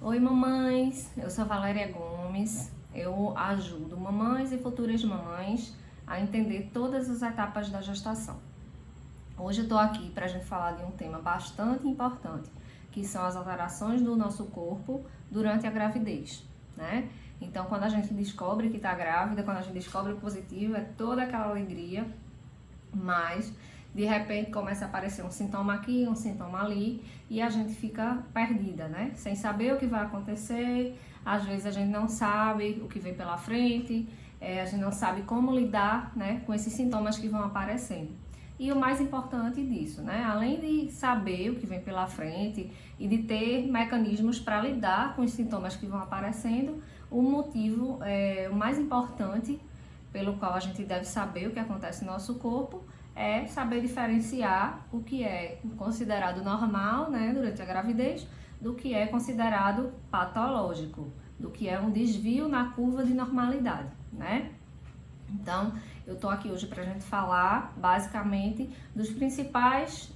Oi, mamães! Eu sou Valéria Gomes. Eu ajudo mamães e futuras mamães a entender todas as etapas da gestação. Hoje eu tô aqui para a gente falar de um tema bastante importante, que são as alterações do nosso corpo durante a gravidez, né? Então, quando a gente descobre que tá grávida, quando a gente descobre o positivo, é toda aquela alegria, mas de repente começa a aparecer um sintoma aqui, um sintoma ali, e a gente fica perdida, né? Sem saber o que vai acontecer, às vezes a gente não sabe o que vem pela frente, a gente não sabe como lidar, né, com esses sintomas que vão aparecendo. E o mais importante disso, né, além de saber o que vem pela frente e de ter mecanismos para lidar com os sintomas que vão aparecendo, o motivo, o mais importante pelo qual a gente deve saber o que acontece no nosso corpo é saber diferenciar o que é considerado normal, né, durante a gravidez, do que é considerado patológico, do que é um desvio na curva de normalidade, né? Então, eu tô aqui hoje pra gente falar, basicamente, dos principais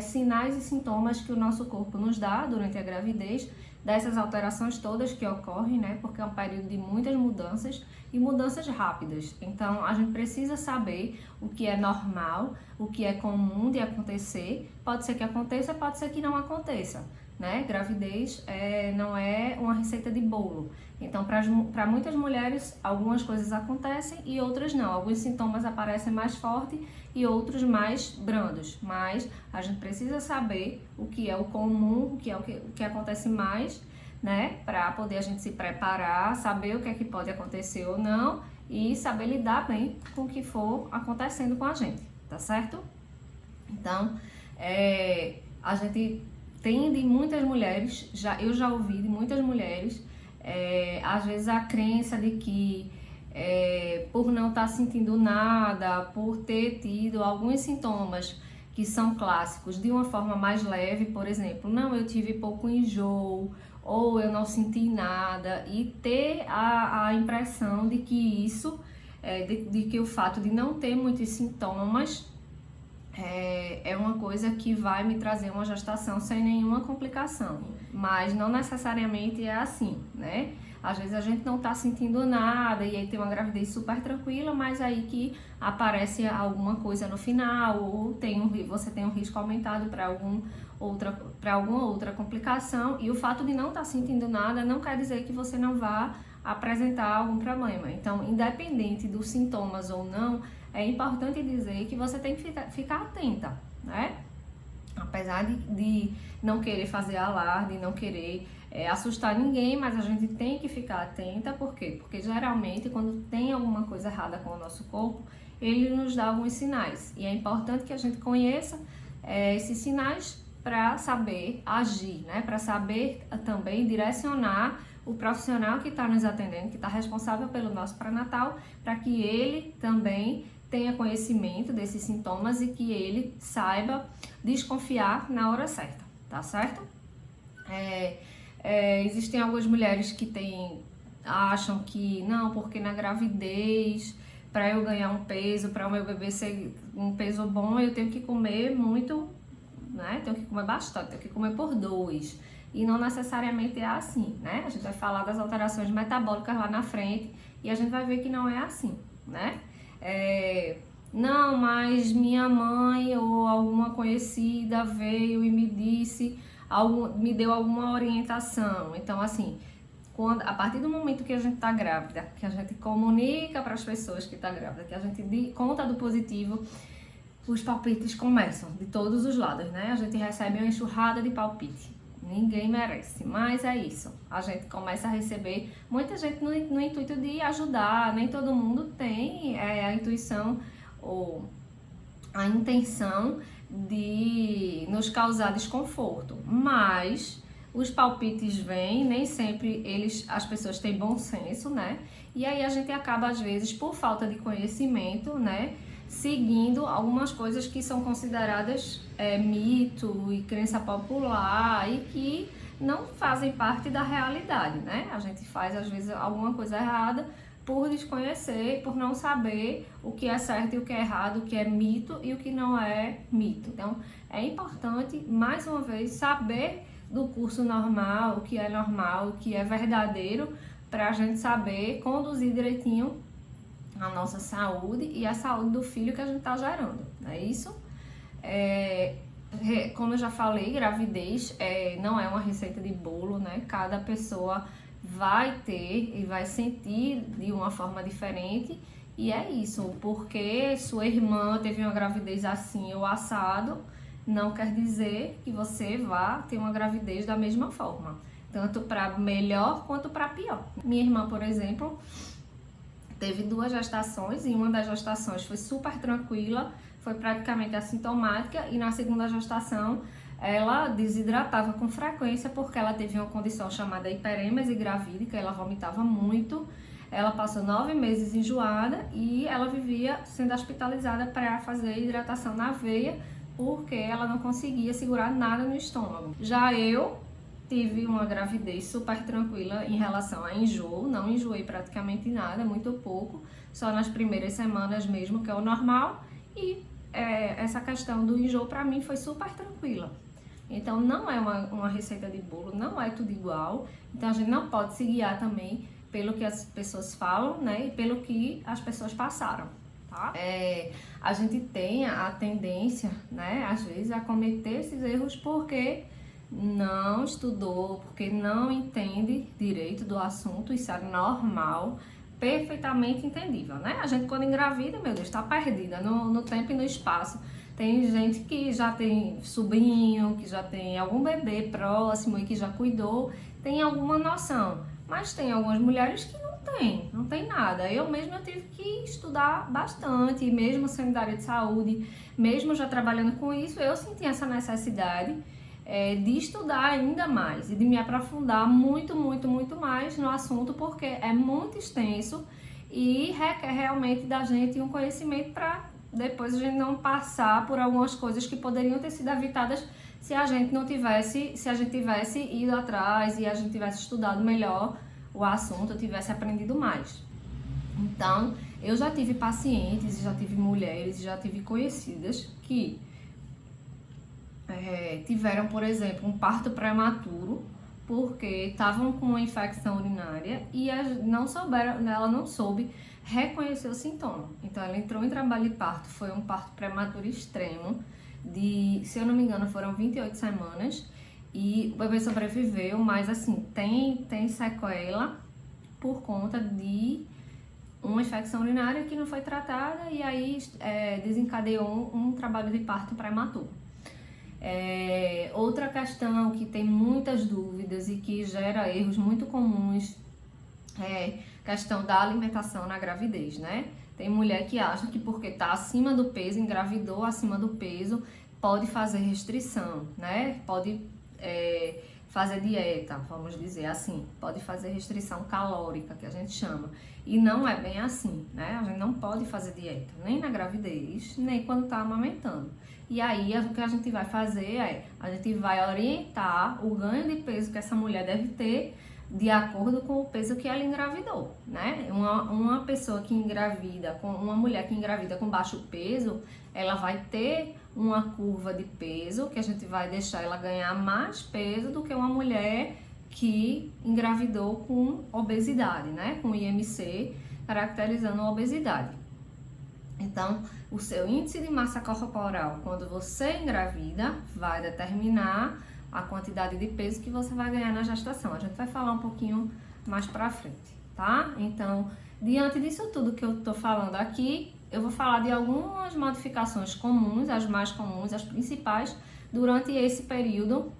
sinais e sintomas que o nosso corpo nos dá durante a gravidez, dessas alterações todas que ocorrem, né? Porque é um período de muitas mudanças e mudanças rápidas. Então, a gente precisa saber o que é normal, o que é comum de acontecer. Pode ser que aconteça, pode ser que não aconteça, né? Gravidez não é uma receita de bolo. Então, para muitas mulheres, algumas coisas acontecem e outras não. Alguns sintomas aparecem mais forte e outros mais brandos. Mas a gente precisa saber o que é o comum, o que acontece mais, né? Para poder a gente se preparar, saber o que é que pode acontecer ou não e saber lidar bem com o que for acontecendo com a gente, tá certo? Então, a gente tem de muitas mulheres, eu já ouvi de muitas mulheres, às vezes a crença de que por não estar sentindo nada, por ter tido alguns sintomas que são clássicos de uma forma mais leve, por exemplo, não, eu tive pouco enjoo, ou eu não senti nada, e ter a impressão de que isso, de que o fato de não ter muitos sintomas é uma coisa que vai me trazer uma gestação sem nenhuma complicação, mas não necessariamente é assim, né? Às vezes a gente não tá sentindo nada e aí tem uma gravidez super tranquila, mas aí que aparece alguma coisa no final ou você tem um risco aumentado para alguma outra complicação, e o fato de não estar sentindo nada não quer dizer que você não vá apresentar algum problema. Então, independente dos sintomas ou não, é importante dizer que você tem que ficar atenta, né? Apesar de não querer fazer alarde, não querer assustar ninguém, mas a gente tem que ficar atenta. Por quê? Porque geralmente quando tem alguma coisa errada com o nosso corpo, ele nos dá alguns sinais. E é importante que a gente conheça esses sinais para saber agir, né? Para saber também direcionar o profissional que está nos atendendo, que está responsável pelo nosso pré-natal, para que ele também tenha conhecimento desses sintomas e que ele saiba desconfiar na hora certa, tá certo? Existem algumas mulheres que acham que não, porque na gravidez, para eu ganhar um peso, para o meu bebê ser um peso bom, eu tenho que comer muito, né? Tenho que comer bastante, tenho que comer por 2. E não necessariamente é assim, né? A gente vai falar das alterações metabólicas lá na frente e a gente vai ver que não é assim, né? Não, mas minha mãe ou alguma conhecida veio e me disse, me deu alguma orientação. Então, assim, a partir do momento que a gente tá grávida, que a gente comunica para as pessoas que tá grávida, que a gente conta do positivo, os palpites começam de todos os lados, né? A gente recebe uma enxurrada de palpite. Ninguém merece, mas é isso. A gente começa a receber muita gente no intuito de ajudar. Nem todo mundo tem a intuição ou a intenção de nos causar desconforto, mas os palpites vêm, nem sempre as pessoas têm bom senso, né? E aí a gente acaba, às vezes, por falta de conhecimento, né, seguindo algumas coisas que são consideradas mito e crença popular e que não fazem parte da realidade, né? A gente faz, às vezes, alguma coisa errada por desconhecer, por não saber o que é certo e o que é errado, o que é mito e o que não é mito. Então, é importante, mais uma vez, saber do curso normal, o que é normal, o que é verdadeiro, para a gente saber conduzir direitinho a nossa saúde e a saúde do filho que a gente está gerando, não é isso? Como eu já falei, gravidez não é uma receita de bolo, né? Cada pessoa vai ter e vai sentir de uma forma diferente, e é isso, porque sua irmã teve uma gravidez assim ou assado, não quer dizer que você vá ter uma gravidez da mesma forma, tanto para melhor quanto para pior. Minha irmã, por exemplo, teve 2 gestações, e uma das gestações foi super tranquila, foi praticamente assintomática, e na segunda gestação ela desidratava com frequência porque ela teve uma condição chamada hiperêmese gravídica, ela vomitava muito, ela passou 9 meses enjoada e ela vivia sendo hospitalizada para fazer hidratação na veia porque ela não conseguia segurar nada no estômago. Já eu tive uma gravidez super tranquila em relação a enjoo, não enjoei praticamente nada, muito pouco, só nas primeiras semanas mesmo, que é o normal, e essa questão do enjoo para mim foi super tranquila. Então não é uma receita de bolo, não é tudo igual, então a gente não pode se guiar também pelo que as pessoas falam, né, e pelo que as pessoas passaram, tá? A gente tem a tendência, né, às vezes a cometer esses erros porque não estudou, porque não entende direito do assunto, isso é normal, perfeitamente entendível, né? A gente quando engravida, meu Deus, está perdida no tempo e no espaço. Tem gente que já tem sobrinho, que já tem algum bebê próximo e que já cuidou, tem alguma noção. Mas tem algumas mulheres que não tem nada. Eu mesma tive que estudar bastante, mesmo sendo da área de saúde, mesmo já trabalhando com isso, eu senti essa necessidade de estudar ainda mais e de me aprofundar muito mais no assunto, porque é muito extenso e requer realmente da gente um conhecimento para depois a gente não passar por algumas coisas que poderiam ter sido evitadas se a gente tivesse ido atrás e a gente tivesse estudado melhor o assunto, tivesse aprendido mais. Então, eu já tive pacientes, já tive mulheres, já tive conhecidas que tiveram, por exemplo, um parto prematuro porque estavam com uma infecção urinária e ela não soube reconhecer o sintoma. Então, ela entrou em trabalho de parto, foi um parto prematuro extremo, se eu não me engano, foram 28 semanas, e o bebê sobreviveu, mas assim, tem sequela por conta de uma infecção urinária que não foi tratada e aí desencadeou um trabalho de parto prematuro. Outra questão que tem muitas dúvidas e que gera erros muito comuns é questão da alimentação na gravidez, né? Tem mulher que acha que porque está acima do peso, engravidou acima do peso, pode fazer restrição, né? Pode fazer dieta, vamos dizer assim, pode fazer restrição calórica, que a gente chama. E não é bem assim, né? A gente não pode fazer dieta, nem na gravidez, nem quando está amamentando. E aí, o que a gente vai fazer a gente vai orientar o ganho de peso que essa mulher deve ter de acordo com o peso que ela engravidou, né? Uma pessoa que engravida, uma mulher que engravida com baixo peso, ela vai ter uma curva de peso que a gente vai deixar ela ganhar mais peso do que uma mulher que engravidou com obesidade, né? Com IMC caracterizando a obesidade. Então, o seu índice de massa corporal, quando você engravida, vai determinar a quantidade de peso que você vai ganhar na gestação. A gente vai falar um pouquinho mais pra frente, tá? Então, diante disso tudo que eu tô falando aqui, eu vou falar de algumas modificações comuns, as mais comuns, as principais, durante esse período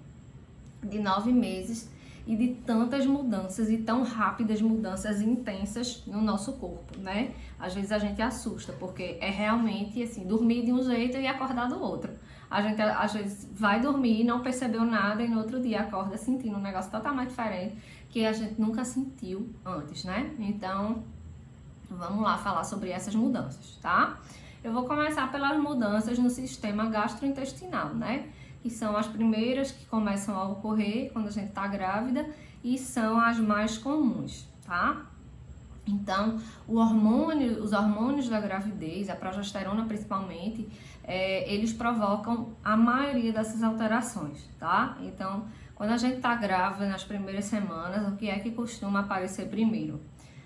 de 9 meses e de tantas mudanças e tão rápidas mudanças intensas no nosso corpo, né? Às vezes a gente assusta, porque é realmente assim, dormir de um jeito e acordar do outro. A gente às vezes vai dormir, não percebeu nada e no outro dia acorda sentindo um negócio totalmente diferente que a gente nunca sentiu antes, né? Então, vamos lá falar sobre essas mudanças, tá? Eu vou começar pelas mudanças no sistema gastrointestinal, né? Que são as primeiras que começam a ocorrer quando a gente tá grávida e são as mais comuns, tá? Então, os hormônios da gravidez, a progesterona principalmente, eles provocam a maioria dessas alterações, tá? Então, Quando a gente tá grávida, nas primeiras semanas, o que é que costuma aparecer primeiro?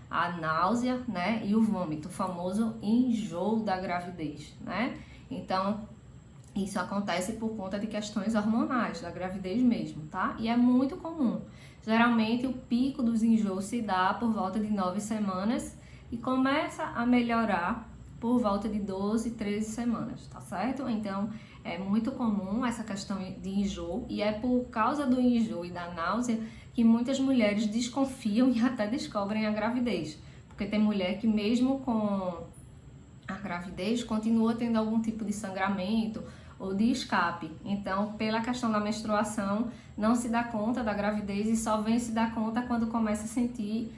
A náusea, né, e o vômito, o famoso enjoo da gravidez, né? Então, isso acontece por conta de questões hormonais da gravidez mesmo, tá? E é muito comum. Geralmente, o pico dos enjoos se dá por volta de 9 semanas e começa a melhorar por volta de 12, 13 semanas, tá certo? Então, é muito comum essa questão de enjoo e é por causa do enjoo e da náusea que muitas mulheres desconfiam e até descobrem a gravidez. Porque tem mulher que mesmo com a gravidez continua tendo algum tipo de sangramento ou de escape. Então, pela questão da menstruação, não se dá conta da gravidez e só vem se dar conta quando começa a sentir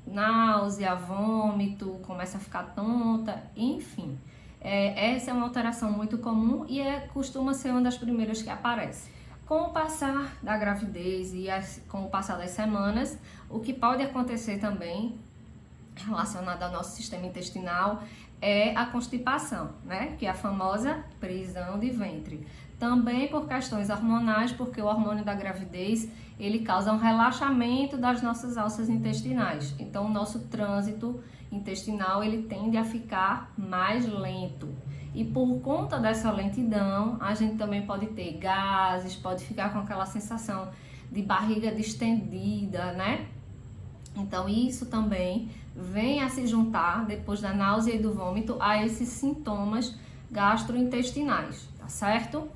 náusea, vômito, começa a ficar tonta, enfim. Essa é uma alteração muito comum e costuma ser uma das primeiras que aparece. Com o passar da gravidez e com o passar das semanas, o que pode acontecer também relacionado ao nosso sistema intestinal é a constipação, né? Que é a famosa prisão de ventre. Também por questões hormonais, porque o hormônio da gravidez, ele causa um relaxamento das nossas alças intestinais. Então, o nosso trânsito intestinal, ele tende a ficar mais lento. E por conta dessa lentidão, a gente também pode ter gases, pode ficar com aquela sensação de barriga distendida, né? Então, isso também vem a se juntar, depois da náusea e do vômito, a esses sintomas gastrointestinais, tá certo?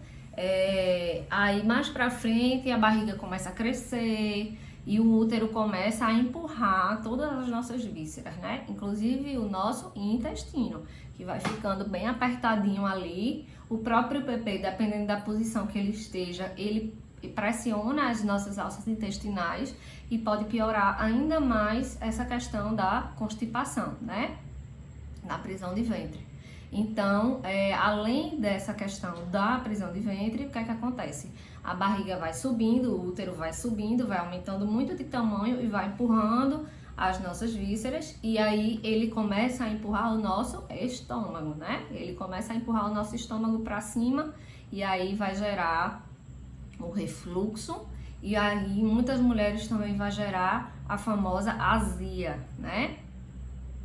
Aí, mais pra frente, a barriga começa a crescer e o útero começa a empurrar todas as nossas vísceras, né? Inclusive o nosso intestino, que vai ficando bem apertadinho ali. O próprio PP, dependendo da posição que ele esteja, ele pressiona as nossas alças intestinais e pode piorar ainda mais essa questão da constipação, né? Da prisão de ventre. Então, além dessa questão da prisão de ventre, o que é que acontece? A barriga vai subindo, o útero vai subindo, vai aumentando muito de tamanho e vai empurrando as nossas vísceras e aí ele começa a empurrar o nosso estômago, né? Ele começa a empurrar o nosso estômago para cima e aí vai gerar o refluxo e aí muitas mulheres também vai gerar a famosa azia, né?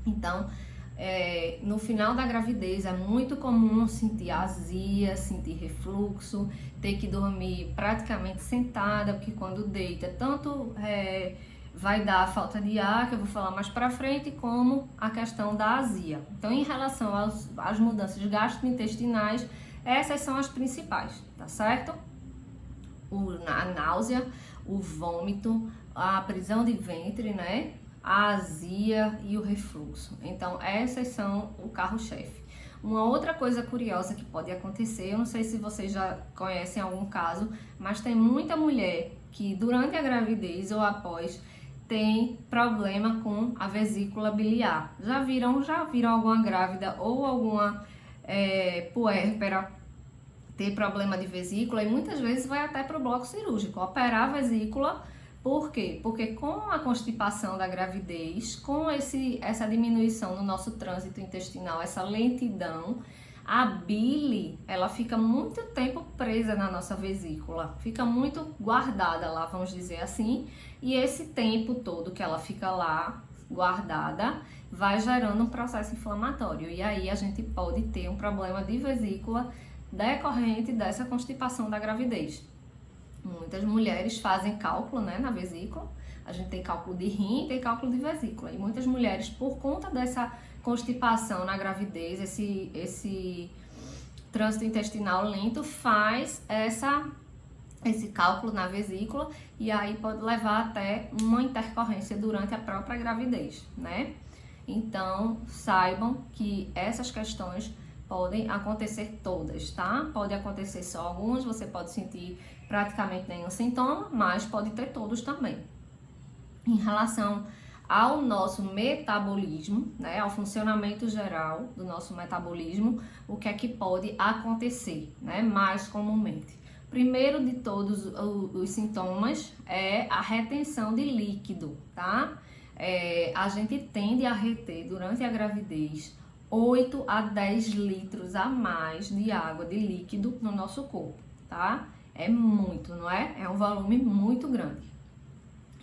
Então, no final da gravidez é muito comum sentir azia, sentir refluxo, ter que dormir praticamente sentada, porque quando deita, tanto vai dar falta de ar, que eu vou falar mais pra frente, como a questão da azia. Então, em relação às mudanças gastrointestinais, essas são as principais, tá certo? A náusea, o vômito, a prisão de ventre, né? A azia e o refluxo. Então, essas são o carro-chefe. Uma outra coisa curiosa que pode acontecer, eu não sei se vocês já conhecem algum caso, mas tem muita mulher que durante a gravidez ou após tem problema com a vesícula biliar. Já viram alguma grávida ou alguma puérpera ter problema de vesícula e muitas vezes vai até para o bloco cirúrgico, operar a vesícula. Por quê? Porque com a constipação da gravidez, com essa diminuição no nosso trânsito intestinal, essa lentidão, a bile, ela fica muito tempo presa na nossa vesícula, fica muito guardada lá, vamos dizer assim, e esse tempo todo que ela fica lá guardada, vai gerando um processo inflamatório, e aí a gente pode ter um problema de vesícula decorrente dessa constipação da gravidez. Muitas mulheres fazem cálculo, né, na vesícula. A gente tem cálculo de rim e tem cálculo de vesícula. E muitas mulheres, por conta dessa constipação na gravidez, esse trânsito intestinal lento, faz esse cálculo na vesícula e aí pode levar até uma intercorrência durante a própria gravidez, né? Então, saibam que essas questões podem acontecer todas, tá? Pode acontecer só algumas, você pode sentir praticamente nenhum sintoma, mas pode ter todos também. Em relação ao nosso metabolismo, né, ao funcionamento geral do nosso metabolismo, o que é que pode acontecer, né, mais comumente? Primeiro de todos os sintomas é a retenção de líquido, tá? A gente tende a reter durante a gravidez 8 a 10 litros a mais de água, de líquido no nosso corpo, tá? É muito, não é? É um volume muito grande.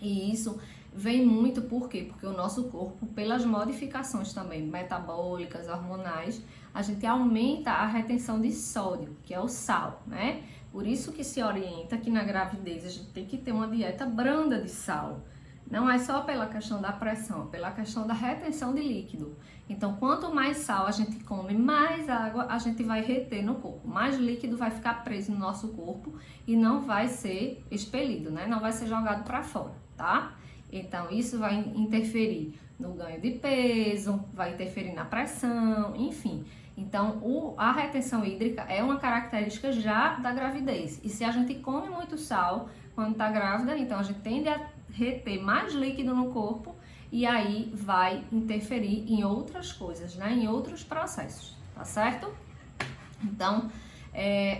E isso vem muito por quê? Porque o nosso corpo, pelas modificações também metabólicas, hormonais, a gente aumenta a retenção de sódio, que é o sal, né? Por isso que se orienta que na gravidez a gente tem que ter uma dieta branda de sal. Não é só pela questão da pressão, pela questão da retenção de líquido. Então, quanto mais sal a gente come, mais água a gente vai reter no corpo. Mais líquido vai ficar preso no nosso corpo e não vai ser expelido, né? Não vai ser jogado para fora, tá? Então, isso vai interferir no ganho de peso, vai interferir na pressão, enfim. Então, a retenção hídrica é uma característica já da gravidez. E se a gente come muito sal quando está grávida, então a gente tende a reter mais líquido no corpo e aí vai interferir em outras coisas, né? Em outros processos, tá certo? Então,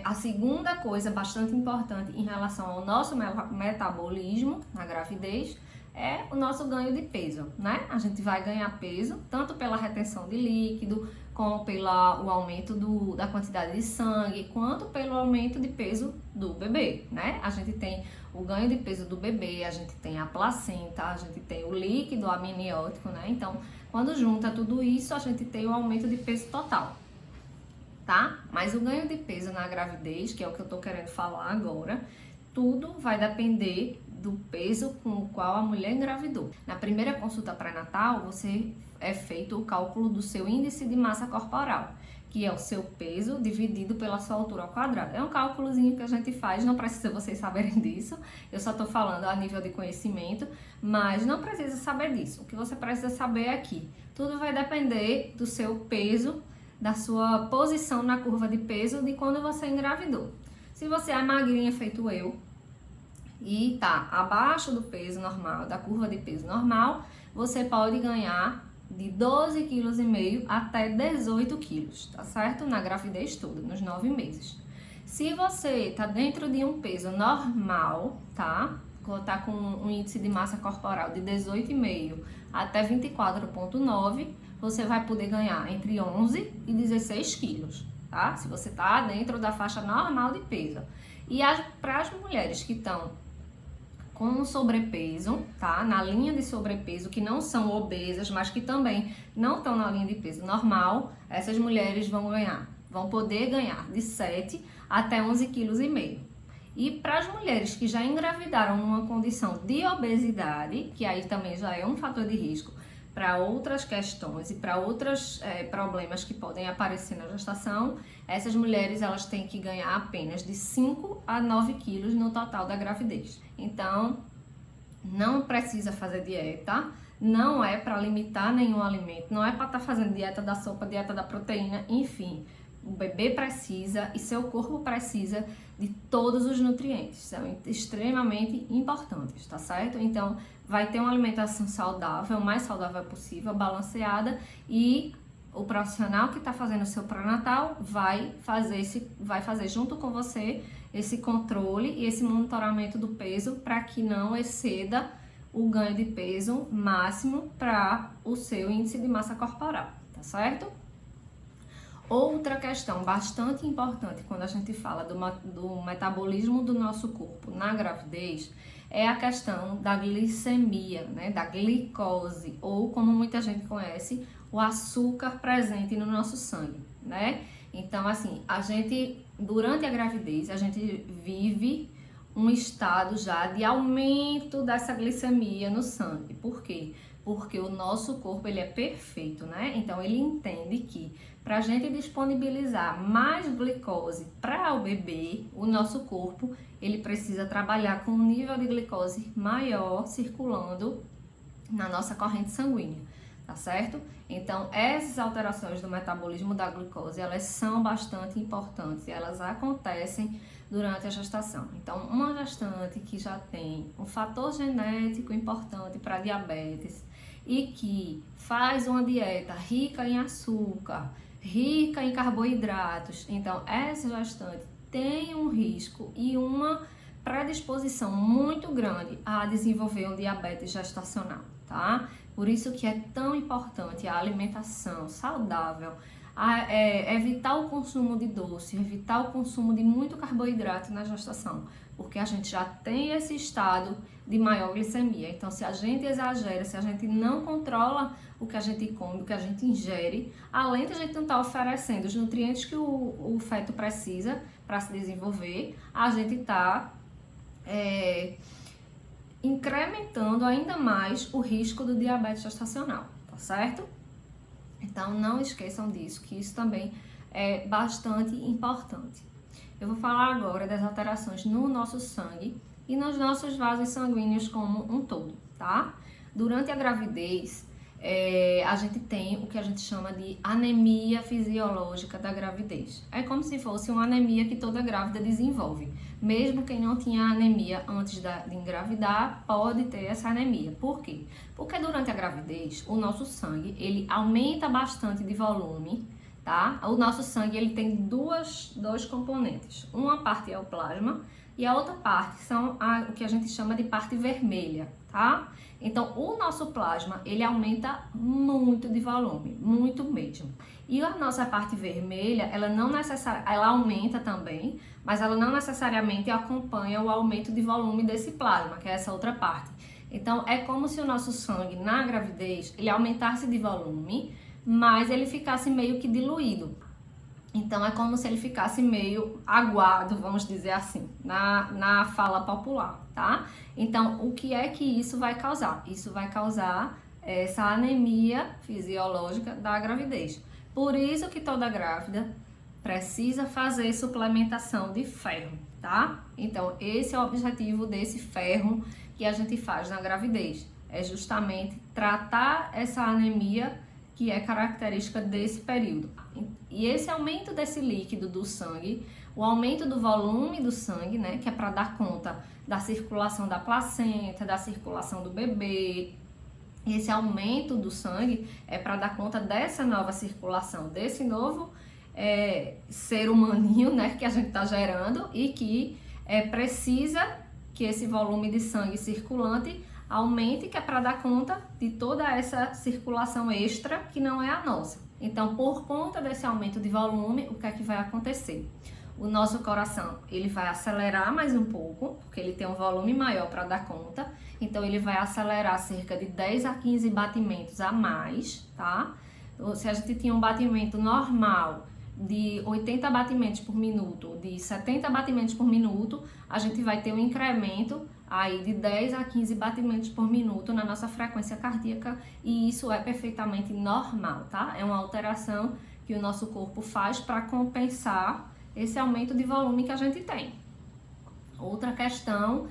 a segunda coisa bastante importante em relação ao nosso metabolismo na gravidez é o nosso ganho de peso, né? A gente vai ganhar peso tanto pela retenção de líquido, como pelo aumento da quantidade de sangue, quanto pelo aumento de peso do bebê, né? A gente tem o ganho de peso do bebê, a gente tem a placenta, a gente tem o líquido amniótico, né? Então, quando junta tudo isso, a gente tem o aumento de peso total, tá? Mas o ganho de peso na gravidez, que é o que eu tô querendo falar agora, tudo vai depender do peso com o qual a mulher engravidou. Na primeira consulta pré-natal, você é feito o cálculo do seu índice de massa corporal, que é o seu peso dividido pela sua altura ao quadrado. É um cálculozinho que a gente faz, não precisa vocês saberem disso, eu só tô falando a nível de conhecimento, mas não precisa saber disso. O que você precisa saber é que tudo vai depender do seu peso, da sua posição na curva de peso de quando você engravidou. Se você é magrinha feito eu, e tá abaixo do peso normal, da curva de peso normal, você pode ganhar de 12,5 kg até 18 kg, tá certo? Na gravidez toda, nos 9 meses. Se você tá dentro de um peso normal, tá? Tá com um índice de massa corporal de 18,5 até 24,9, você vai poder ganhar entre 11 e 16 quilos, tá? Se você tá dentro da faixa normal de peso. E para as mulheres que estão com sobrepeso, tá? Na linha de sobrepeso, que não são obesas, mas que também não estão na linha de peso normal, essas mulheres vão poder ganhar de 7 até 11,5 kg. E para as mulheres que já engravidaram numa condição de obesidade, que aí também já é um fator de risco para outras questões e para outros problemas que podem aparecer na gestação, essas mulheres elas têm que ganhar apenas de 5 a 9 quilos no total da gravidez. Então, não precisa fazer dieta, não é para limitar nenhum alimento, não é para estar fazendo dieta da sopa, dieta da proteína, enfim. O bebê precisa e seu corpo precisa de todos os nutrientes, são extremamente importantes, tá certo? Então, vai ter uma alimentação saudável, o mais saudável possível, balanceada, e o profissional que está fazendo o seu pré-natal vai fazer junto com você esse controle e esse monitoramento do peso para que não exceda o ganho de peso máximo para o seu índice de massa corporal, tá certo? Outra questão bastante importante quando a gente fala do metabolismo do nosso corpo na gravidez é a questão da glicemia, né, da glicose, ou como muita gente conhece, o açúcar presente no nosso sangue, né? Então, assim, durante a gravidez, a gente vive um estado já de aumento dessa glicemia no sangue. Por quê? Porque o nosso corpo, ele é perfeito, né? Então, ele entende que para a gente disponibilizar mais glicose para o bebê, o nosso corpo, ele precisa trabalhar com um nível de glicose maior circulando na nossa corrente sanguínea, tá certo? Então, essas alterações do metabolismo da glicose, elas são bastante importantes e elas acontecem durante a gestação. Então, uma gestante que já tem um fator genético importante para diabetes e que faz uma dieta rica em açúcar, rica em carboidratos, então essa gestante tem um risco e uma predisposição muito grande a desenvolver um diabetes gestacional, tá? Por isso que é tão importante a alimentação saudável, evitar o consumo de doce, evitar o consumo de muito carboidrato na gestação, porque a gente já tem esse estado de maior glicemia. Então, se a gente exagera, se a gente não controla o que a gente come, o que a gente ingere, além de a gente não estar oferecendo os nutrientes que o feto precisa para se desenvolver, a gente está incrementando ainda mais o risco do diabetes gestacional, tá certo? Então, não esqueçam disso, que isso também é bastante importante. Eu vou falar agora das alterações no nosso sangue e nos nossos vasos sanguíneos como um todo, tá? Durante a gravidez, a gente tem o que a gente chama de anemia fisiológica da gravidez. É como se fosse uma anemia que toda grávida desenvolve. Mesmo quem não tinha anemia antes de engravidar, pode ter essa anemia. Por quê? Porque durante a gravidez, o nosso sangue, ele aumenta bastante de volume, tá? O nosso sangue, ele tem dois componentes. Uma parte é o plasma e a outra parte são o que a gente chama de parte vermelha, tá? Então, o nosso plasma, ele aumenta muito de volume, muito mesmo. E a nossa parte vermelha, ela aumenta também, mas ela não necessariamente acompanha o aumento de volume desse plasma, que é essa outra parte. Então, é como se o nosso sangue, na gravidez, ele aumentasse de volume, mas ele ficasse meio que diluído. Então, é como se ele ficasse meio aguado, vamos dizer assim, na fala popular, tá? Então, o que é que isso vai causar? Isso vai causar essa anemia fisiológica da gravidez. Por isso que toda grávida precisa fazer suplementação de ferro, tá? Então, esse é o objetivo desse ferro que a gente faz na gravidez. É justamente tratar essa anemia que é característica desse período. E esse aumento desse líquido do sangue, o aumento do volume do sangue, né, que é para dar conta da circulação da placenta, da circulação do bebê, esse aumento do sangue é para dar conta dessa nova circulação, desse novo ser humaninho, né, que a gente está gerando e que precisa que esse volume de sangue circulante aumente, que é para dar conta de toda essa circulação extra que não é a nossa. Então, por conta desse aumento de volume, o que é que vai acontecer? O nosso coração, ele vai acelerar mais um pouco, porque ele tem um volume maior para dar conta. Então, ele vai acelerar cerca de 10 a 15 batimentos a mais, tá? Se a gente tinha um batimento normal de 80 batimentos por minuto, de 70 batimentos por minuto, a gente vai ter um incremento aí de 10 a 15 batimentos por minuto na nossa frequência cardíaca, e isso é perfeitamente normal, tá? É uma alteração que o nosso corpo faz para compensar esse aumento de volume que a gente tem. Outra questão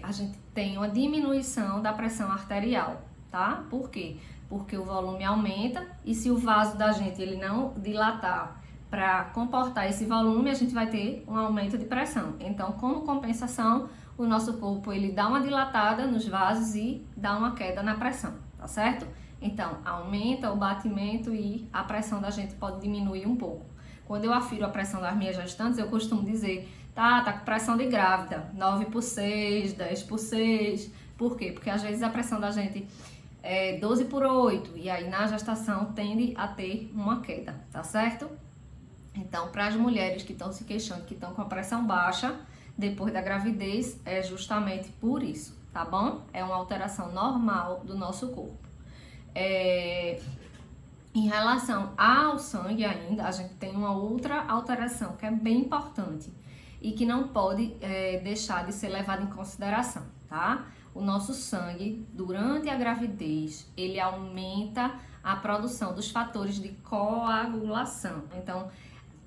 a gente tem uma diminuição da pressão arterial, tá? Por quê? Porque o volume aumenta e se o vaso da gente ele não dilatar para comportar esse volume, a gente vai ter um aumento de pressão. Então, como compensação, o nosso corpo ele dá uma dilatada nos vasos e dá uma queda na pressão, tá certo? Então, aumenta o batimento e a pressão da gente pode diminuir um pouco. Quando eu afiro a pressão das minhas gestantes, eu costumo dizer, tá com pressão de grávida, 9/6, 10/6. Por quê? Porque às vezes a pressão da gente é 12/8 e aí na gestação tende a ter uma queda, tá certo? Então, para as mulheres que estão se queixando, que estão com a pressão baixa, depois da gravidez, é justamente por isso, tá bom? É uma alteração normal do nosso corpo. Em relação ao sangue ainda, a gente tem uma outra alteração que é bem importante e que não pode deixar de ser levada em consideração, tá? O nosso sangue, durante a gravidez, ele aumenta a produção dos fatores de coagulação. Então,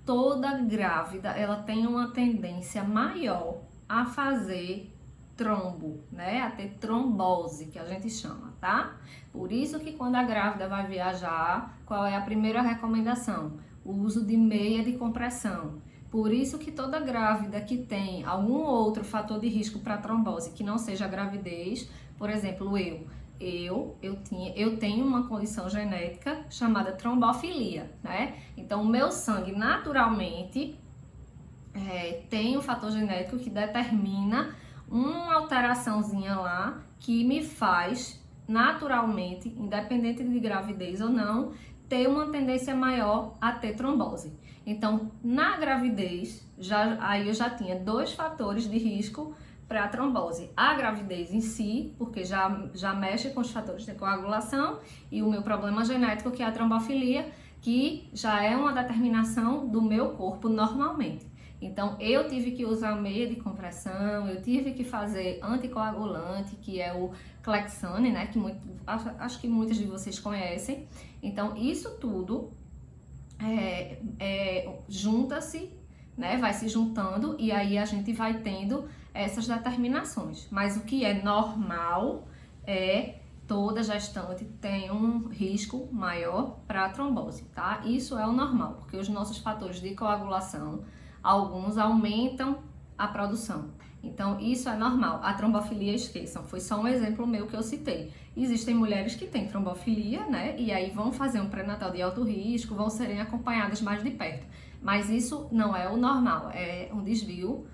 toda grávida, ela tem uma tendência maior a fazer trombo, né? A ter trombose, que a gente chama, tá? Por isso que quando a grávida vai viajar, qual é a primeira recomendação? O uso de meia de compressão. Por isso que toda grávida que tem algum outro fator de risco para trombose, que não seja a gravidez, por exemplo, eu tenho uma condição genética chamada trombofilia, né? Então, o meu sangue naturalmente tem um fator genético que determina uma alteraçãozinha lá que me faz naturalmente, independente de gravidez ou não, ter uma tendência maior a ter trombose. Então, na gravidez, aí eu já tinha 2 fatores de risco para a trombose. A gravidez em si, porque já mexe com os fatores de coagulação, e o meu problema genético, que é a trombofilia, que já é uma determinação do meu corpo normalmente. Então, eu tive que usar meia de compressão, eu tive que fazer anticoagulante, que é o Clexane, né, que acho que muitos de vocês conhecem. Então, isso tudo junta-se, né, vai se juntando, e aí a gente vai tendo essas determinações. Mas o que é normal é toda gestante tem um risco maior para a trombose, tá? Isso é o normal, porque os nossos fatores de coagulação, alguns aumentam a produção. Então, isso é normal. A trombofilia, esqueçam, foi só um exemplo meu que eu citei. Existem mulheres que têm trombofilia, né? E aí vão fazer um pré-natal de alto risco, vão serem acompanhadas mais de perto. Mas isso não é o normal, é um desvio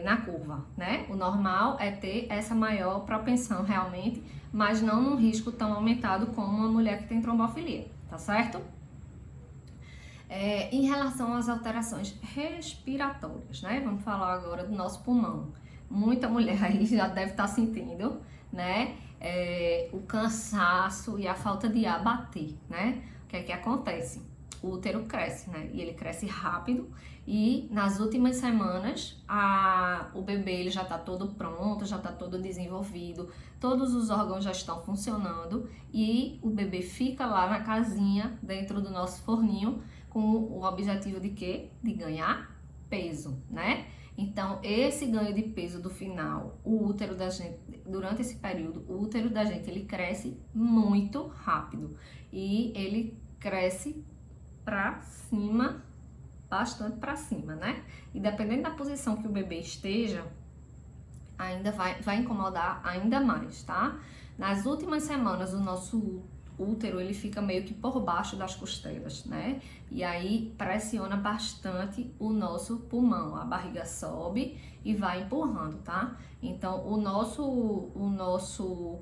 na curva, né? O normal é ter essa maior propensão realmente, mas não num risco tão aumentado como uma mulher que tem trombofilia, tá certo? Em relação às alterações respiratórias, né? Vamos falar agora do nosso pulmão. Muita mulher aí já deve estar sentindo, né? O cansaço e a falta de ar bater, né? O que é que acontece? O útero cresce, né? E ele cresce rápido, e nas últimas semanas o bebê ele já está todo pronto, já está todo desenvolvido, todos os órgãos já estão funcionando, e o bebê fica lá na casinha dentro do nosso forninho com o objetivo de quê? De ganhar peso, né? Então, esse ganho de peso do final, o útero da gente, durante esse período, o útero da gente, ele cresce muito rápido, e ele cresce para cima, bastante para cima, né? E dependendo da posição que o bebê esteja, ainda vai incomodar ainda mais, tá? Nas últimas semanas, o nosso útero, ele fica meio que por baixo das costelas, né? E aí pressiona bastante o nosso pulmão, a barriga sobe e vai empurrando, tá? Então, o nosso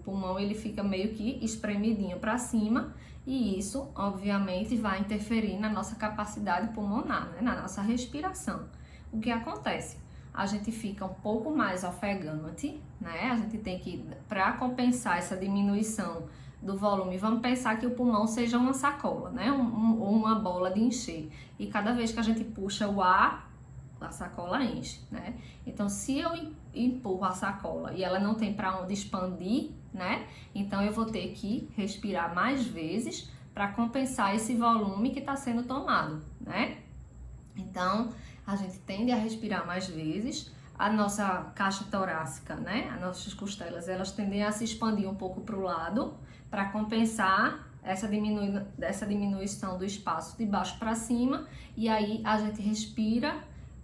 pulmão, ele fica meio que espremidinho para cima, e isso, obviamente, vai interferir na nossa capacidade pulmonar, né? Na nossa respiração. O que acontece? A gente fica um pouco mais ofegante, né? A gente tem que, para compensar essa diminuição do volume, vamos pensar que o pulmão seja uma sacola, né? Ou uma bola de encher. E cada vez que a gente puxa o ar, a sacola enche, né? Então, se eu empurro a sacola e ela não tem para onde expandir, né? Então, eu vou ter que respirar mais vezes para compensar esse volume que está sendo tomado, né? Então, a gente tende a respirar mais vezes. A nossa caixa torácica, né? As nossas costelas, elas tendem a se expandir um pouco para o lado para compensar essa diminuição do espaço de baixo para cima. E aí, a gente respira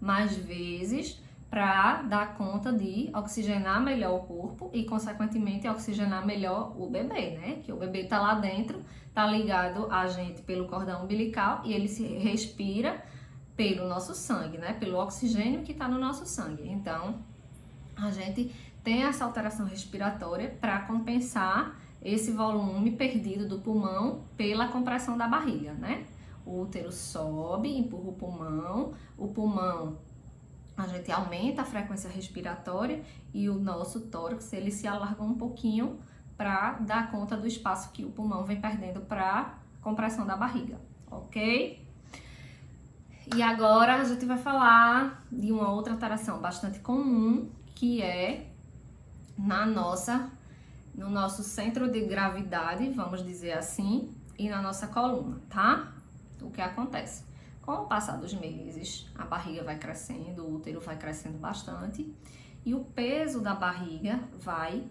mais vezes para dar conta de oxigenar melhor o corpo e, consequentemente, oxigenar melhor o bebê, né? Que o bebê tá lá dentro, tá ligado a gente pelo cordão umbilical, e ele se respira pelo nosso sangue, né? Pelo oxigênio que tá no nosso sangue. Então, a gente tem essa alteração respiratória para compensar esse volume perdido do pulmão pela compressão da barriga, né? O útero sobe, empurra o pulmão, a gente aumenta a frequência respiratória, e o nosso tórax, ele se alarga um pouquinho para dar conta do espaço que o pulmão vem perdendo para compressão da barriga, ok? E agora a gente vai falar de uma outra alteração bastante comum, que é no nosso centro de gravidade, vamos dizer assim, e na nossa coluna, tá? O que acontece? Com o passar dos meses, a barriga vai crescendo, o útero vai crescendo bastante, e o peso da barriga vai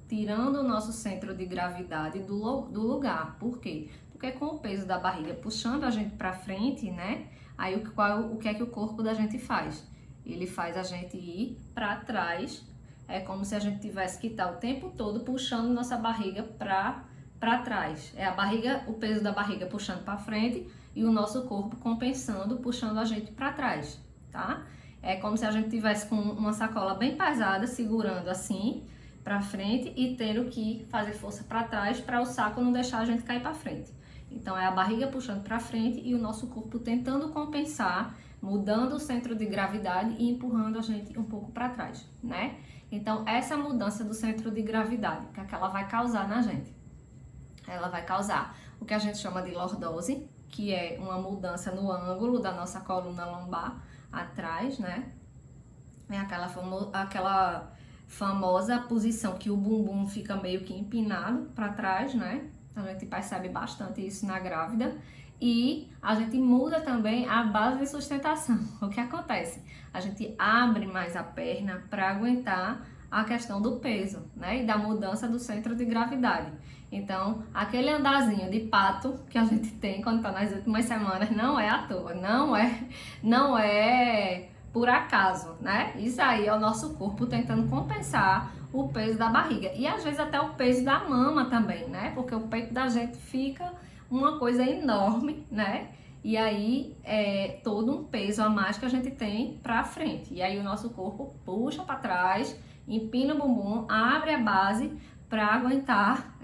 tirando o nosso centro de gravidade do lugar. Por quê? Porque com o peso da barriga puxando a gente para frente, né? Aí o que é que o corpo da gente faz? Ele faz a gente ir para trás. É como se a gente tivesse que estar o tempo todo puxando nossa barriga para trás. É a barriga, o peso da barriga puxando para frente, e o nosso corpo compensando, puxando a gente para trás, tá? É como se a gente tivesse com uma sacola bem pesada, segurando assim para frente, e tendo que fazer força para trás para o saco não deixar a gente cair para frente. Então é a barriga puxando para frente e o nosso corpo tentando compensar, mudando o centro de gravidade e empurrando a gente um pouco para trás, né? Então essa mudança do centro de gravidade, o que é que ela vai causar na gente? Ela vai causar o que a gente chama de lordose, que é uma mudança no ângulo da nossa coluna lombar atrás, né? É aquela famosa posição que o bumbum fica meio que empinado para trás, né? A gente percebe bastante isso na grávida. E a gente muda também a base de sustentação. O que acontece? A gente abre mais a perna para aguentar a questão do peso, né? E da mudança do centro de gravidade. Então, aquele andazinho de pato que a gente tem quando tá nas últimas semanas não é à toa, não é por acaso, né? Isso aí é o nosso corpo tentando compensar o peso da barriga. E às vezes até o peso da mama também, né? Porque o peito da gente fica uma coisa enorme, né? E aí é todo um peso a mais que a gente tem pra frente. E aí o nosso corpo puxa para trás, empina o bumbum, abre a base para aguentar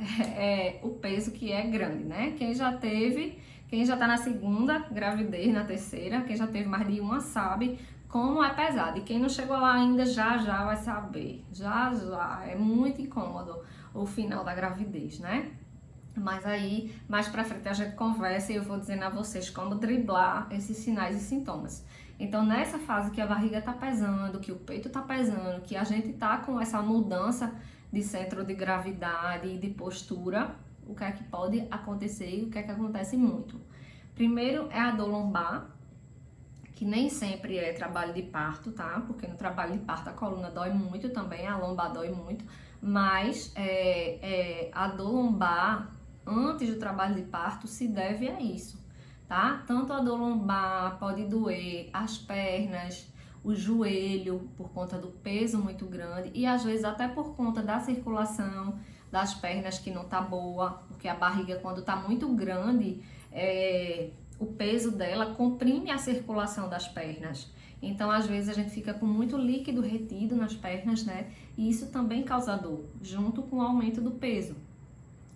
o peso que é grande, né? Quem já tá na segunda gravidez, na terceira, quem já teve mais de uma sabe como é pesado. E quem não chegou lá ainda já vai saber. Já é muito incômodo o final da gravidez, né? Mas aí, mais pra frente a gente conversa e eu vou dizendo a vocês como driblar esses sinais e sintomas. Então, nessa fase que a barriga tá pesando, que o peito tá pesando, que a gente tá com essa mudança de centro de gravidade e de postura, o que é que pode acontecer e o que é que acontece muito? Primeiro é a dor lombar, que nem sempre é trabalho de parto, tá? Porque no trabalho de parto a coluna dói muito também, a lombar dói muito, mas a dor lombar antes do trabalho de parto se deve a isso, tá? Tanto a dor lombar pode doer as pernas, o joelho, por conta do peso muito grande e às vezes até por conta da circulação das pernas que não tá boa, porque a barriga quando tá muito grande, o peso dela comprime a circulação das pernas. Então, às vezes, a gente fica com muito líquido retido nas pernas, né? E isso também causa dor, junto com o aumento do peso.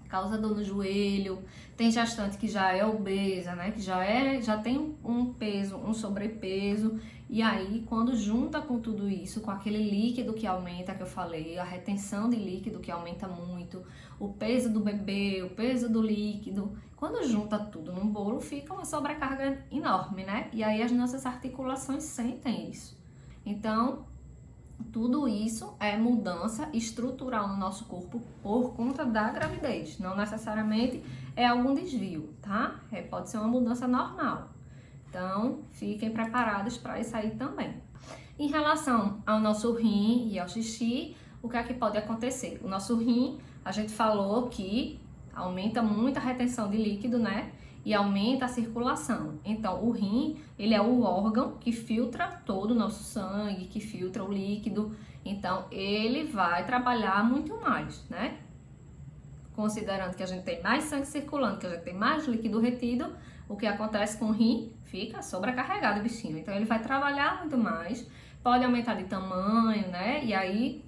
Causa dor no joelho, tem gestante que já é obesa, né? Que já tem um peso, um sobrepeso. E aí, quando junta com tudo isso, com aquele líquido que aumenta, que eu falei, a retenção de líquido que aumenta muito, o peso do bebê, o peso do líquido, quando junta tudo num bolo, fica uma sobrecarga enorme, né? E aí as nossas articulações sentem isso. Então, tudo isso é mudança estrutural no nosso corpo por conta da gravidez. Não necessariamente é algum desvio, tá? Pode ser uma mudança normal. Então, fiquem preparados para isso aí também. Em relação ao nosso rim e ao xixi, o que é que pode acontecer? O nosso rim, a gente falou que aumenta muito a retenção de líquido, né? E aumenta a circulação. Então, o rim, ele é o órgão que filtra todo o nosso sangue, que filtra o líquido. Então, ele vai trabalhar muito mais, né? Considerando que a gente tem mais sangue circulando, que a gente tem mais líquido retido, o que acontece com o rim? Fica sobrecarregado o bichinho. Então, ele vai trabalhar muito mais, pode aumentar de tamanho, né? E aí,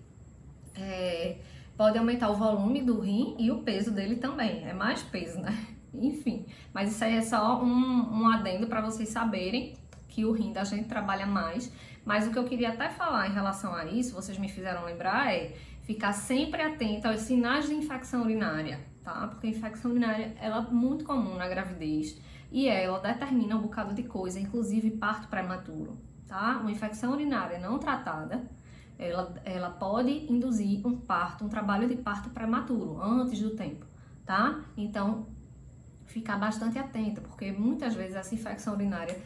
pode aumentar o volume do rim e o peso dele também. É mais peso, né? Enfim, mas isso aí é só um adendo para vocês saberem que o rim da gente trabalha mais. Mas o que eu queria até falar em relação a isso, vocês me fizeram lembrar, é ficar sempre atento aos sinais de infecção urinária, tá? Porque a infecção urinária, ela é muito comum na gravidez e ela determina um bocado de coisa, inclusive parto prematuro, tá? Uma infecção urinária não tratada, ela pode induzir um parto, um trabalho de parto prematuro, antes do tempo, tá? Então, ficar bastante atenta, porque muitas vezes essa infecção urinária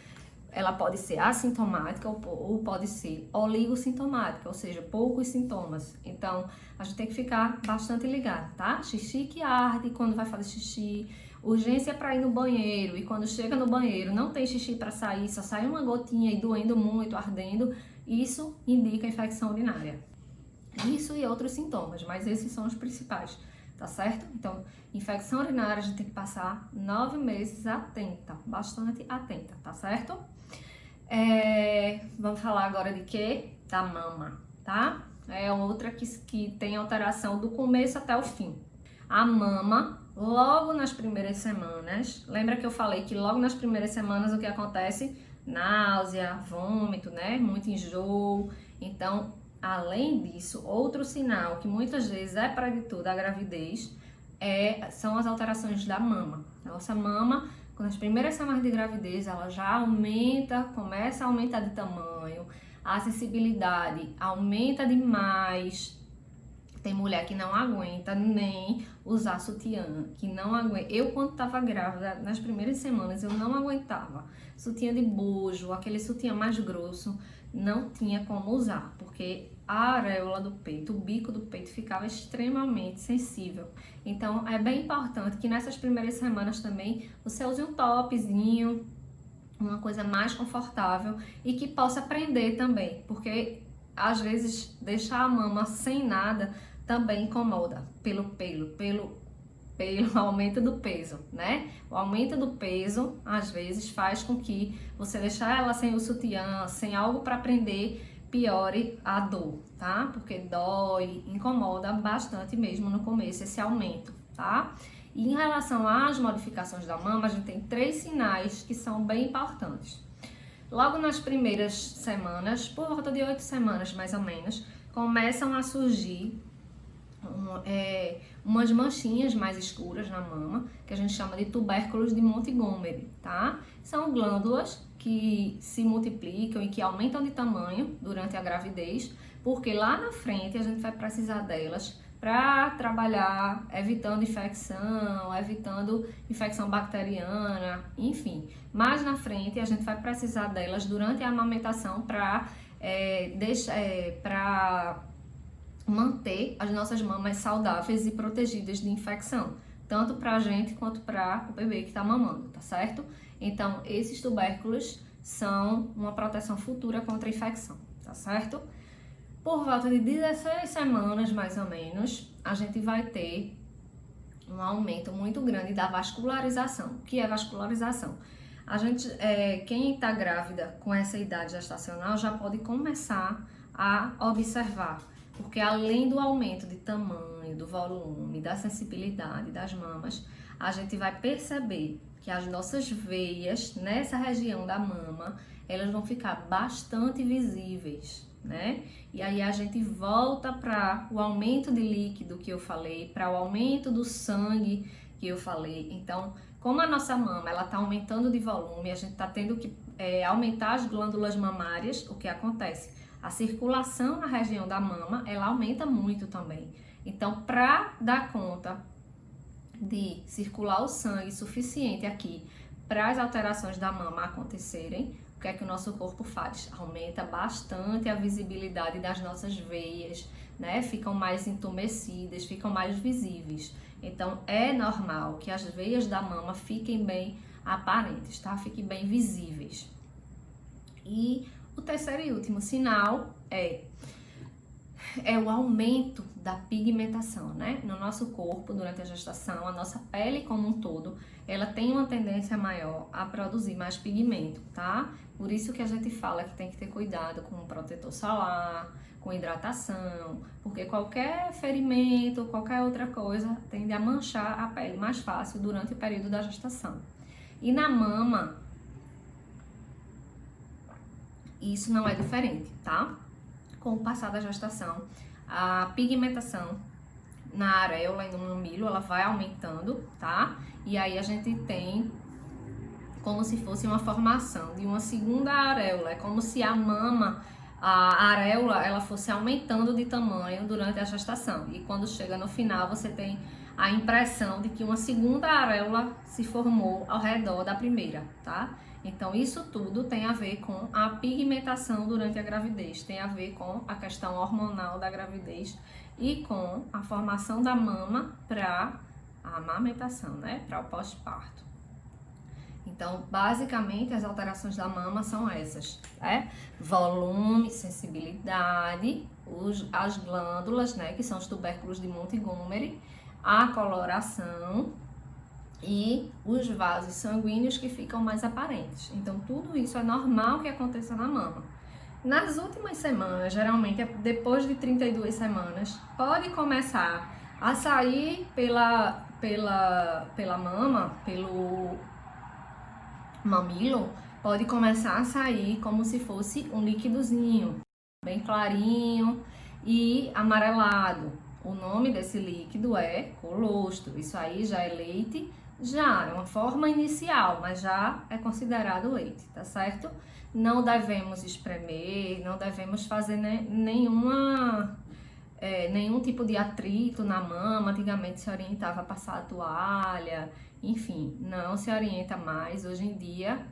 ela pode ser assintomática ou pode ser oligossintomática, ou seja, poucos sintomas. Então, a gente tem que ficar bastante ligado, tá? Xixi que arde quando vai fazer xixi, urgência para ir no banheiro e quando chega no banheiro não tem xixi para sair, só sai uma gotinha e doendo muito, ardendo, isso indica infecção urinária. Isso e outros sintomas, mas esses são os principais. Tá certo? Então, infecção urinária a gente tem que passar 9 meses atenta, bastante atenta, tá certo? Vamos falar agora de quê? Da mama, tá? É outra que tem alteração do começo até o fim. A mama, logo nas primeiras semanas. Lembra que eu falei que logo nas primeiras semanas o que acontece? Náusea, vômito, né? Muito enjoo. Então, além disso, outro sinal que muitas vezes é preditor da gravidez são as alterações da mama. Nossa mama, nas primeiras semanas de gravidez, ela já aumenta, começa a aumentar de tamanho, a sensibilidade aumenta demais. Tem mulher que não aguenta nem usar sutiã, que não aguenta. Eu, quando estava grávida, nas primeiras semanas, eu não aguentava. Sutiã de bojo, aquele sutiã mais grosso, não tinha como usar, porque a areola do peito, o bico do peito ficava extremamente sensível. Então, é bem importante que nessas primeiras semanas também você use um topzinho, uma coisa mais confortável e que possa prender também, porque às vezes deixar a mama sem nada também incomoda pelo aumento do peso, né? O aumento do peso às vezes faz com que você deixar ela sem o sutiã, sem algo para prender, piore a dor, tá? Porque dói, incomoda bastante mesmo no começo esse aumento, tá? E em relação às modificações da mama, a gente tem 3 sinais que são bem importantes. Logo nas primeiras semanas, por volta de 8 semanas mais ou menos, começam a surgir umas manchinhas mais escuras na mama, que a gente chama de tubérculos de Montgomery, tá? São glândulas que se multiplicam e que aumentam de tamanho durante a gravidez, porque lá na frente a gente vai precisar delas para trabalhar evitando infecção bacteriana, enfim. Mais na frente a gente vai precisar delas durante a amamentação para manter as nossas mamas saudáveis e protegidas de infecção, tanto para a gente quanto para o bebê que está mamando, tá certo? Então, esses tubérculos são uma proteção futura contra a infecção, tá certo? Por volta de 16 semanas, mais ou menos, a gente vai ter um aumento muito grande da vascularização. O que é vascularização? A gente, quem está grávida com essa idade gestacional já pode começar a observar, porque além do aumento de tamanho, do volume, da sensibilidade das mamas, a gente vai perceber que as nossas veias nessa região da mama, elas vão ficar bastante visíveis, né? E aí a gente volta para o aumento de líquido que eu falei, para o aumento do sangue que eu falei. Então, como a nossa mama ela está aumentando de volume, a gente está tendo que aumentar as glândulas mamárias, o que acontece? A circulação na região da mama, ela aumenta muito também. Então, para dar conta de circular o sangue suficiente aqui para as alterações da mama acontecerem, o que é que o nosso corpo faz? Aumenta bastante a visibilidade das nossas veias, né? Ficam mais entumecidas, ficam mais visíveis. Então, é normal que as veias da mama fiquem bem aparentes, tá? Fiquem bem visíveis. E o terceiro e último sinal é o aumento da pigmentação, né? No nosso corpo, durante a gestação, a nossa pele como um todo, ela tem uma tendência maior a produzir mais pigmento, tá? Por isso que a gente fala que tem que ter cuidado com o protetor solar, com hidratação, porque qualquer ferimento, qualquer outra coisa, tende a manchar a pele mais fácil durante o período da gestação. E na mama, isso não é diferente, tá? Com o passar da gestação, a pigmentação na areola e no mamilo, ela vai aumentando, tá? E aí a gente tem como se fosse uma formação de uma segunda areola. É como se a mama, a areola, ela fosse aumentando de tamanho durante a gestação. E quando chega no final, você tem a impressão de que uma segunda areola se formou ao redor da primeira, tá? Então, isso tudo tem a ver com a pigmentação durante a gravidez, tem a ver com a questão hormonal da gravidez e com a formação da mama para a amamentação, né? Para o pós-parto. Então, basicamente, as alterações da mama são essas, né? Volume, sensibilidade, as glândulas, né? Que são os tubérculos de Montgomery, a coloração e os vasos sanguíneos que ficam mais aparentes. Então, tudo isso é normal que aconteça na mama. Nas últimas semanas, geralmente depois de 32 semanas, pode começar A sair pela mama, pelo mamilo, pode começar a sair como se fosse um líquidozinho, bem clarinho e amarelado. O nome desse líquido é colostro. Isso aí já é leite, já é uma forma inicial, mas já é considerado leite, tá certo? Não devemos espremer, não devemos fazer nenhum tipo de atrito na mama. Antigamente se orientava a passar a toalha, enfim, não se orienta mais. Hoje em dia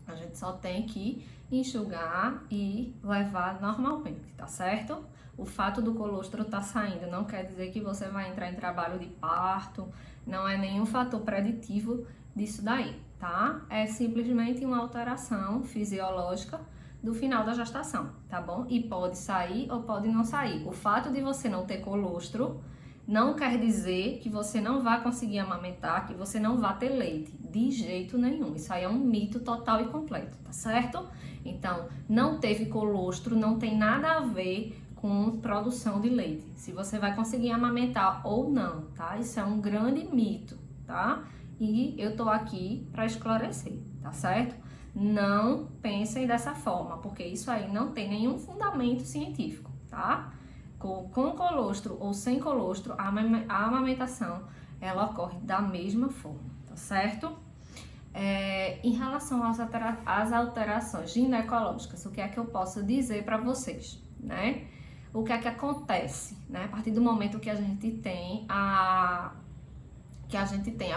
a gente só tem que enxugar e levar normalmente, tá certo? O fato do colostro estar saindo não quer dizer que você vai entrar em trabalho de parto, não é nenhum fator preditivo disso daí, tá? É simplesmente uma alteração fisiológica do final da gestação, tá bom? E pode sair ou pode não sair. O fato de você não ter colostro não quer dizer que você não vai conseguir amamentar, que você não vai ter leite, de jeito nenhum. Isso aí é um mito total e completo, tá certo? Então, não teve colostro, não tem nada a ver com produção de leite, se você vai conseguir amamentar ou não, tá? Isso é um grande mito, tá? E eu tô aqui para esclarecer, tá certo? Não pensem dessa forma, porque isso aí não tem nenhum fundamento científico, tá? Com colostro ou sem colostro, a amamentação ela ocorre da mesma forma, tá certo? Em relação às alterações ginecológicas, o que é que eu posso dizer para vocês, né? O que é que acontece, né? A partir do momento que a gente tem a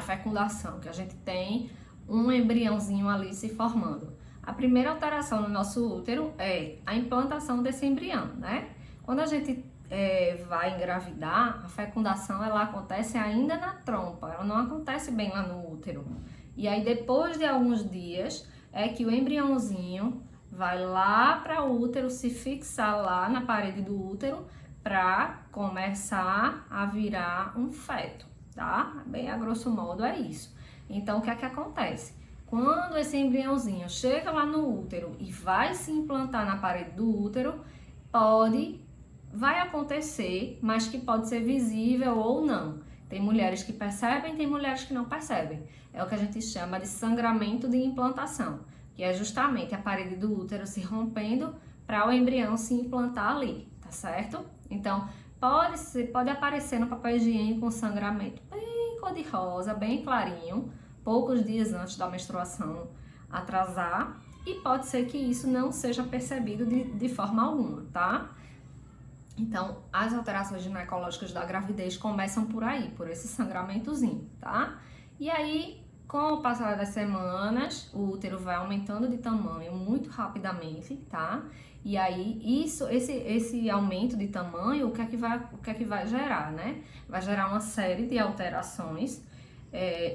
fecundação, que a gente tem um embriãozinho ali se formando. A primeira alteração no nosso útero é a implantação desse embrião, né? Quando a gente vai engravidar, a fecundação ela acontece ainda na trompa, ela não acontece bem lá no útero. E aí depois de alguns dias é que o embriãozinho vai lá para o útero, se fixar lá na parede do útero para começar a virar um feto, tá? Bem a grosso modo é isso. Então o que é que acontece? Quando esse embriãozinho chega lá no útero e vai se implantar na parede do útero, vai acontecer, mas que pode ser visível ou não. Tem mulheres que percebem, tem mulheres que não percebem. É o que a gente chama de sangramento de implantação, que é justamente a parede do útero se rompendo para o embrião se implantar ali, tá certo? Então, pode aparecer no papel higiênico um sangramento bem cor-de-rosa, bem clarinho, poucos dias antes da menstruação atrasar, e pode ser que isso não seja percebido de forma alguma, tá? Então, as alterações ginecológicas da gravidez começam por aí, por esse sangramentozinho, tá? E aí, com o passar das semanas, o útero vai aumentando de tamanho muito rapidamente, tá? E aí, esse aumento de tamanho, o que é que vai gerar, né? Vai gerar uma série de alterações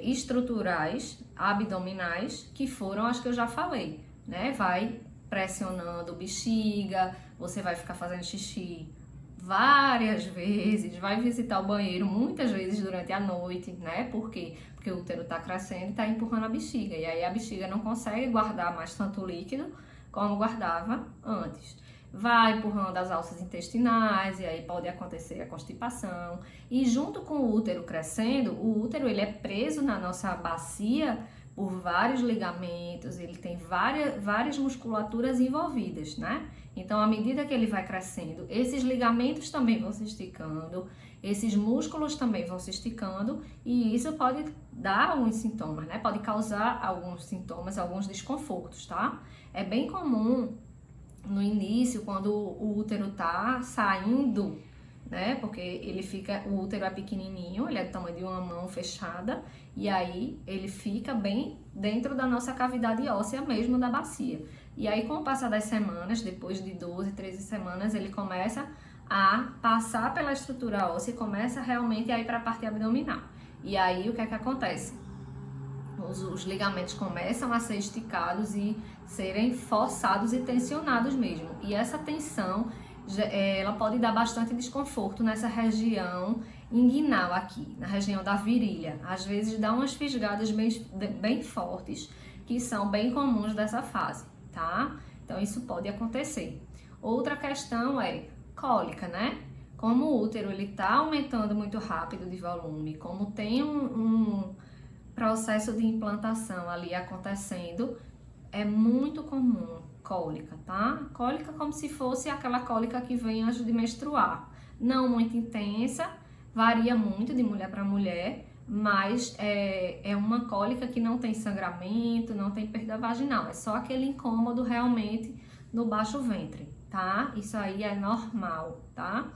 estruturais, abdominais, que foram as que eu já falei, né? Vai pressionando bexiga, você vai ficar fazendo xixi várias vezes, vai visitar o banheiro muitas vezes durante a noite, né? Por quê? Porque o útero tá crescendo e tá empurrando a bexiga, e aí a bexiga não consegue guardar mais tanto líquido como guardava antes. Vai empurrando as alças intestinais, e aí pode acontecer a constipação. E junto com o útero crescendo, o útero ele é preso na nossa bacia por vários ligamentos, ele tem várias musculaturas envolvidas, né? Então, à medida que ele vai crescendo, esses ligamentos também vão se esticando, esses músculos também vão se esticando, e isso pode dar alguns sintomas, né? Pode causar alguns sintomas, alguns desconfortos, tá? É bem comum no início, quando o útero tá saindo, né? Porque o útero é pequenininho, ele é do tamanho de uma mão fechada, e aí ele fica bem dentro da nossa cavidade óssea mesmo da bacia. E aí, com o passar das semanas, depois de 12, 13 semanas, ele começa a passar pela estrutura óssea e começa realmente a ir para a parte abdominal. E aí, o que é que acontece? Os ligamentos começam a ser esticados e serem forçados e tensionados mesmo. E essa tensão, ela pode dar bastante desconforto nessa região inguinal aqui, na região da virilha. Às vezes dá umas fisgadas bem fortes, que são bem comuns dessa fase, tá? Então isso pode acontecer. Outra questão é cólica, né? como o útero ele tá aumentando muito rápido de volume, como tem um processo de implantação ali acontecendo, é muito comum cólica, tá? Cólica como se fosse aquela cólica que vem antes de menstruar. Não muito intensa, varia muito de mulher para mulher, mas é uma cólica que não tem sangramento, não tem perda vaginal, é só aquele incômodo realmente no baixo ventre, tá? Isso aí é normal, tá?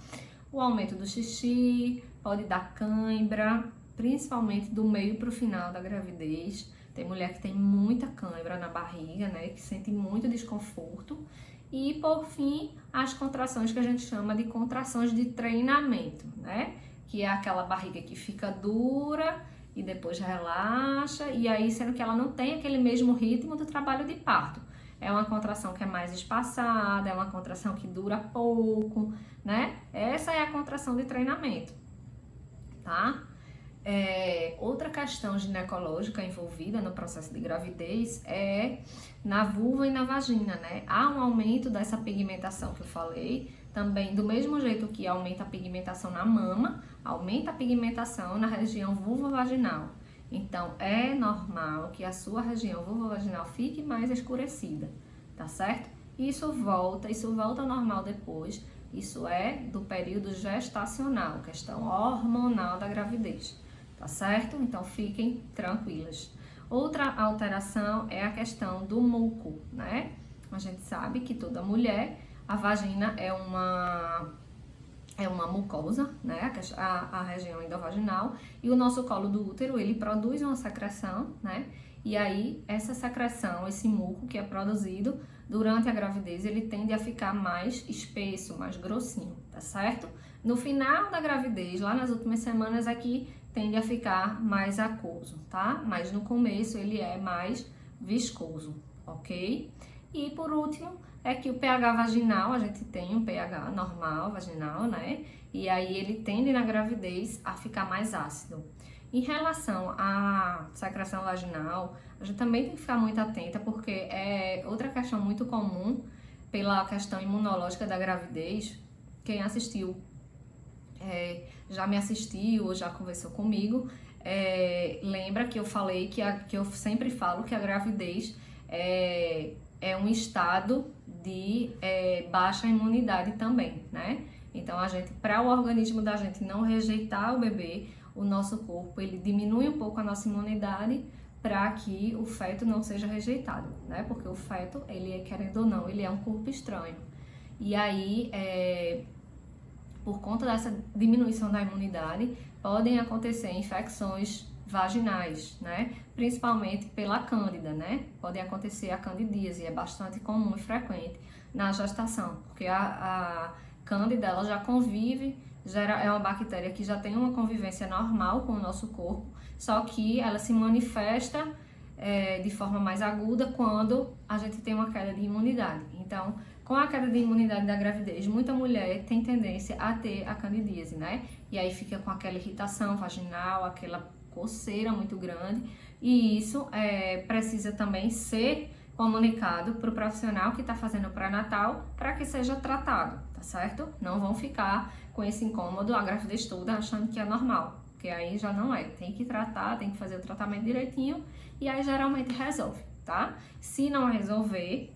O aumento do xixi, pode dar cãibra, principalmente do meio para o final da gravidez. Tem mulher que tem muita cãibra na barriga, né? Que sente muito desconforto. E, por fim, as contrações que a gente chama de contrações de treinamento, né? Que é aquela barriga que fica dura e depois relaxa. E aí, sendo que ela não tem aquele mesmo ritmo do trabalho de parto. É uma contração que é mais espaçada, é uma contração que dura pouco, né? Essa é a contração de treinamento, tá? Outra questão ginecológica envolvida no processo de gravidez é na vulva e na vagina, né? Há um aumento dessa pigmentação que eu falei, também do mesmo jeito que aumenta a pigmentação na mama, aumenta a pigmentação na região vulva-vaginal. Então, é normal que a sua região vulva-vaginal fique mais escurecida, tá certo? Isso volta ao normal depois, isso é do período gestacional, questão hormonal da gravidez. Tá certo? Então fiquem tranquilas. Outra alteração é a questão do muco, né? A gente sabe que toda mulher, a vagina é uma mucosa, né? A região endovaginal, e o nosso colo do útero, ele produz uma secreção, né? E aí, essa secreção, esse muco que é produzido durante a gravidez, ele tende a ficar mais espesso, mais grossinho, tá certo? No final da gravidez, lá nas últimas semanas aqui, tende a ficar mais aquoso, tá? Mas no começo ele é mais viscoso, ok? E por último, é que o pH vaginal, a gente tem um pH normal, vaginal, né? E aí ele tende na gravidez a ficar mais ácido. Em relação à secreção vaginal, a gente também tem que ficar muito atenta, porque é outra questão muito comum pela questão imunológica da gravidez. Quem assistiu já me assistiu ou já conversou comigo, lembra que eu falei que eu sempre falo que a gravidez é um estado de baixa imunidade também, né? Então, para o organismo da gente não rejeitar o bebê, o nosso corpo, ele diminui um pouco a nossa imunidade para que o feto não seja rejeitado, né? Porque o feto, ele querendo ou não, ele é um corpo estranho. E aí, por conta dessa diminuição da imunidade, podem acontecer infecções vaginais, né? Principalmente pela cândida, né? Pode acontecer a candidíase, é bastante comum e frequente na gestação, porque a cândida, ela já convive, é uma bactéria que já tem uma convivência normal com o nosso corpo, só que ela se manifesta de forma mais aguda quando a gente tem uma queda de imunidade. Então, com a queda de imunidade da gravidez, muita mulher tem tendência a ter a candidíase, né? E aí fica com aquela irritação vaginal, aquela coceira muito grande, e isso precisa também ser comunicado para o profissional que está fazendo o pré-natal para que seja tratado, tá certo? Não vão ficar com esse incômodo a gravidez toda achando que é normal, porque aí já não é. Tem que tratar, tem que fazer o tratamento direitinho e aí geralmente resolve, tá? Se não resolver,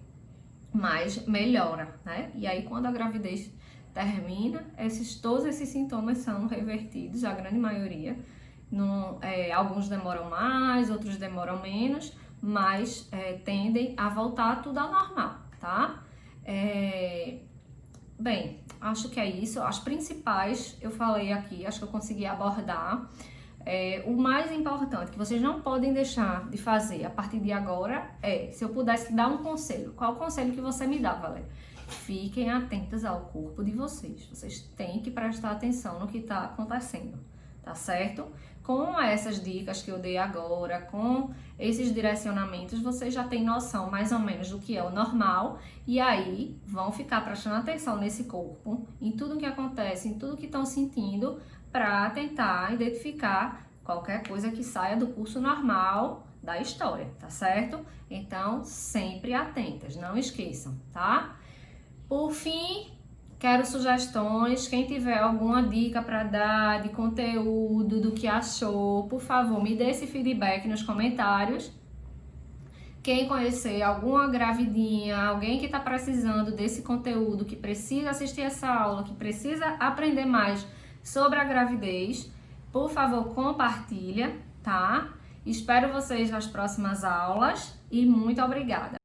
mas melhora, né? E aí quando a gravidez termina, todos esses sintomas são revertidos, a grande maioria. Alguns demoram mais, outros demoram menos, mas tendem a voltar tudo ao normal, tá? Bem, acho que é isso. As principais eu falei aqui, acho que eu consegui abordar. O mais importante que vocês não podem deixar de fazer a partir de agora se eu pudesse dar um conselho, qual o conselho que você me dá, Valéria? Fiquem atentas ao corpo de vocês. Vocês têm que prestar atenção no que está acontecendo, tá certo? Com essas dicas que eu dei agora, com esses direcionamentos, vocês já têm noção mais ou menos do que é o normal e aí vão ficar prestando atenção nesse corpo, em tudo que acontece, em tudo que estão sentindo, para tentar identificar qualquer coisa que saia do curso normal da história, tá certo? Então, sempre atentas, não esqueçam, tá? Por fim, Quero sugestões, quem tiver alguma dica para dar de conteúdo, do que achou, por favor, me dê esse feedback nos comentários. Quem conhecer alguma gravidinha, alguém que está precisando desse conteúdo, que precisa assistir essa aula, que precisa aprender mais sobre a gravidez, por favor, compartilha, tá? Espero vocês nas próximas aulas e muito obrigada!